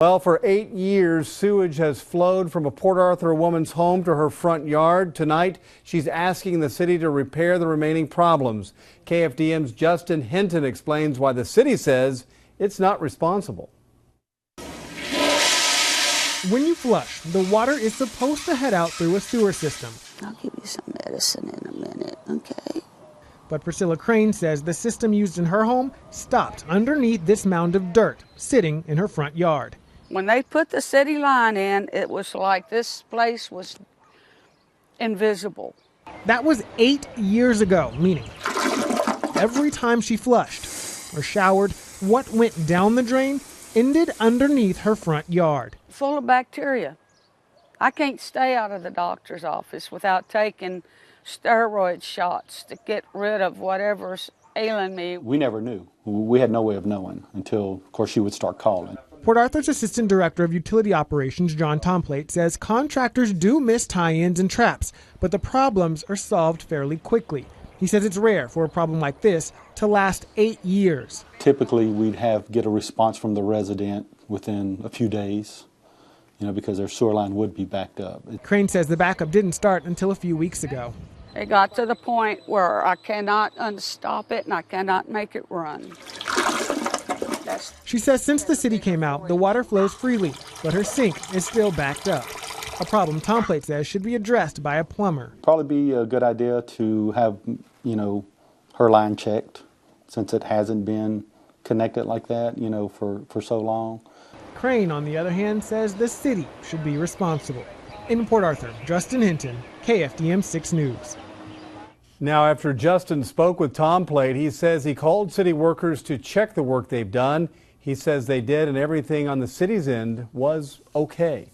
Well, for 8 years, sewage has flowed from a Port Arthur woman's home to her front yard. Tonight, she's asking the city to repair the remaining problems. KFDM's Justin Hinton explains why the city says it's not responsible. When you flush, the water is supposed to head out through a sewer system. I'll give you some medicine in a minute, okay? But Priscilla Crane says the system used in her home stopped underneath this mound of dirt sitting in her front yard. When they put the city line in, it was like this place was invisible. That was 8 years ago, meaning every time she flushed or showered, what went down the drain ended underneath her front yard. Full of bacteria. I can't stay out of the doctor's office without taking steroid shots to get rid of whatever's ailing me. We never knew. We had no way of knowing until, of course, she would start calling. Port Arthur's Assistant Director of Utility Operations, John Tomplate, says contractors do miss tie-ins and traps, but the problems are solved fairly quickly. He says it's rare for a problem like this to last 8 years. Typically, we'd get a response from the resident within a few days, because their sewer line would be backed up. Crane says the backup didn't start until a few weeks ago. It got to the point where I cannot unstop it and I cannot make it run. She says since the city came out, the water flows freely, but her sink is still backed up. A problem Tomplate says should be addressed by a plumber. Probably be a good idea to have, her line checked, since it hasn't been connected like that, for so long. Crane, on the other hand, says the city should be responsible. In Port Arthur, Justin Hinton, KFDM 6 News. Now, after Justin spoke with Tomplate, he says he called city workers to check the work they've done. He says they did, and everything on the city's end was okay.